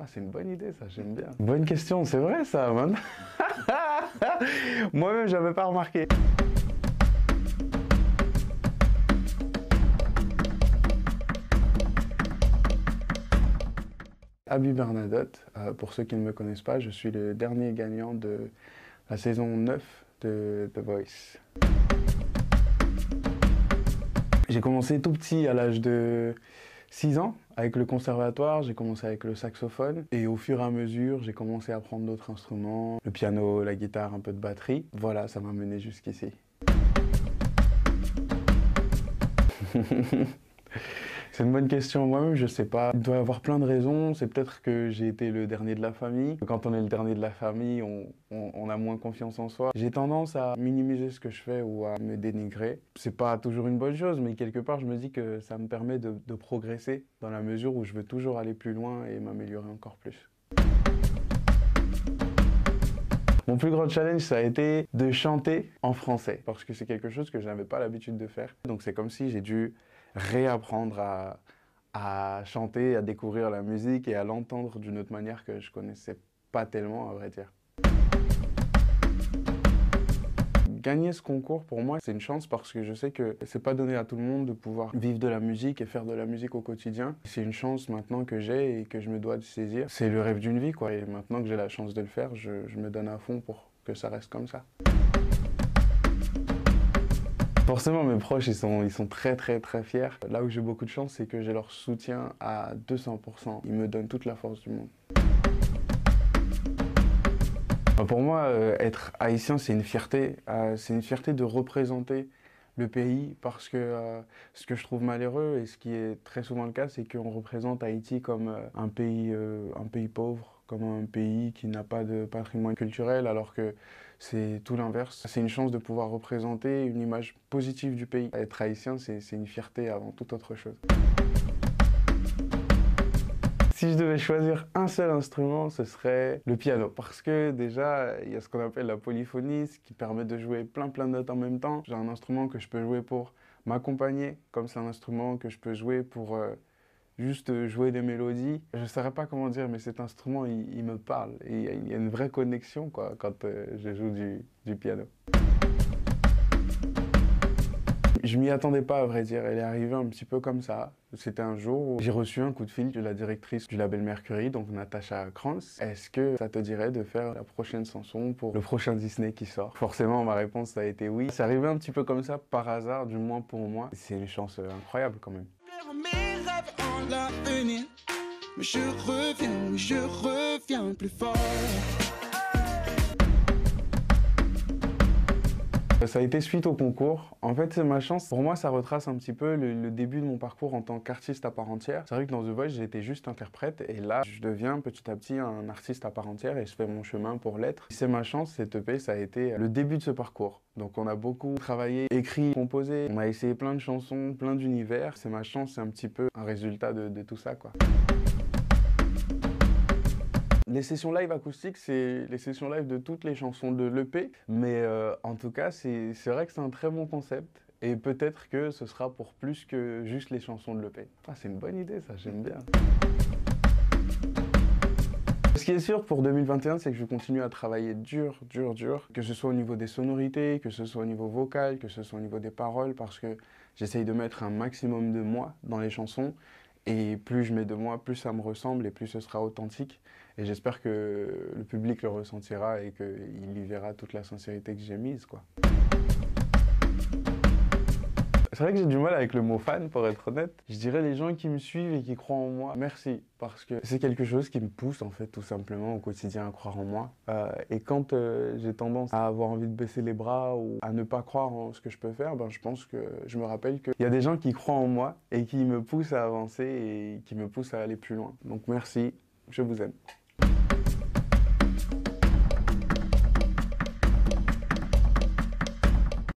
Ah, c'est une bonne idée, ça, j'aime bien. Bonne question, c'est vrai ça, man. Moi-même, j'avais pas remarqué. Abi Bernadotte, pour ceux qui ne me connaissent pas, je suis le dernier gagnant de la saison 9 de The Voice. J'ai commencé tout petit à l'âge de 6 ans avec le conservatoire, j'ai commencé avec le saxophone et au fur et à mesure j'ai commencé à apprendre d'autres instruments, le piano, la guitare, un peu de batterie. Voilà, ça m'a mené jusqu'ici. C'est une bonne question. Moi-même, je sais pas. Il doit y avoir plein de raisons. C'est peut-être que j'ai été le dernier de la famille. Quand on est le dernier de la famille, on a moins confiance en soi. J'ai tendance à minimiser ce que je fais ou à me dénigrer. C'est pas toujours une bonne chose, mais quelque part, je me dis que ça me permet de progresser dans la mesure où je veux toujours aller plus loin et m'améliorer encore plus. Mon plus grand challenge, ça a été de chanter en français, parce que c'est quelque chose que je n'avais pas l'habitude de faire. Donc c'est comme si j'ai dû réapprendre à chanter, à découvrir la musique et à l'entendre d'une autre manière que je connaissais pas tellement, à vrai dire. Gagner ce concours, pour moi, c'est une chance parce que je sais que c'est pas donné à tout le monde de pouvoir vivre de la musique et faire de la musique au quotidien. C'est une chance maintenant que j'ai et que je me dois de saisir. C'est le rêve d'une vie, quoi. Et maintenant que j'ai la chance de le faire, je me donne à fond pour que ça reste comme ça. Forcément, mes proches, ils sont très fiers. Là où j'ai beaucoup de chance, c'est que j'ai leur soutien à 200%. Ils me donnent toute la force du monde. Pour moi, être haïtien, c'est une fierté. C'est une fierté de représenter le pays parce que ce que je trouve malheureux et ce qui est très souvent le cas, c'est qu'on représente Haïti comme un pays pauvre, comme un pays qui n'a pas de patrimoine culturel, alors que c'est tout l'inverse. C'est une chance de pouvoir représenter une image positive du pays. Être haïtien, c'est une fierté avant toute autre chose. Si je devais choisir un seul instrument, ce serait le piano. Parce que déjà, il y a ce qu'on appelle la polyphonie, ce qui permet de jouer plein de notes en même temps. J'ai un instrument que je peux jouer pour m'accompagner, comme c'est un instrument que je peux jouer pour juste jouer des mélodies. Je ne saurais pas comment dire, mais cet instrument, il me parle. Et il y a une vraie connexion quoi, quand je joue du piano. Je m'y attendais pas, à vrai dire. Elle est arrivée un petit peu comme ça. C'était un jour où j'ai reçu un coup de fil de la directrice du label Mercury, donc Natasha Krantz. Est-ce que ça te dirait de faire la prochaine chanson pour le prochain Disney qui sort? Forcément, ma réponse ça a été oui. C'est arrivé un petit peu comme ça, par hasard, du moins pour moi. C'est une chance incroyable quand même. Mes rêves en l'avenir, mais je reviens plus fort. Ça a été suite au concours. En fait, c'est ma chance. Pour moi, ça retrace un petit peu le début de mon parcours en tant qu'artiste à part entière. C'est vrai que dans The Voice, j'étais juste interprète et là, je deviens petit à petit un artiste à part entière et je fais mon chemin pour l'être. C'est ma chance, cette EP, ça a été le début de ce parcours. Donc on a beaucoup travaillé, écrit, composé. On a essayé plein de chansons, plein d'univers. C'est ma chance, c'est un petit peu un résultat de tout ça, quoi. Les sessions live acoustiques, c'est les sessions live de toutes les chansons de l'EP, mais en tout cas, c'est vrai que c'est un très bon concept, et peut-être que ce sera pour plus que juste les chansons de l'EP. Ah, c'est une bonne idée, ça, j'aime bien. Ce qui est sûr pour 2021, c'est que je continue à travailler dur, que ce soit au niveau des sonorités, que ce soit au niveau vocal, que ce soit au niveau des paroles, parce que j'essaye de mettre un maximum de moi dans les chansons, et plus je mets de moi, plus ça me ressemble et plus ce sera authentique. Et j'espère que le public le ressentira et qu'il y verra toute la sincérité que j'ai mise, quoi. C'est vrai que j'ai du mal avec le mot fan, pour être honnête. Je dirais les gens qui me suivent et qui croient en moi, merci. Parce que c'est quelque chose qui me pousse, en fait, tout simplement, au quotidien, à croire en moi. Et quand j'ai tendance à avoir envie de baisser les bras ou à ne pas croire en ce que je peux faire, ben, je pense que je me rappelle qu'il y a des gens qui croient en moi et qui me poussent à avancer et qui me poussent à aller plus loin. Donc merci, je vous aime.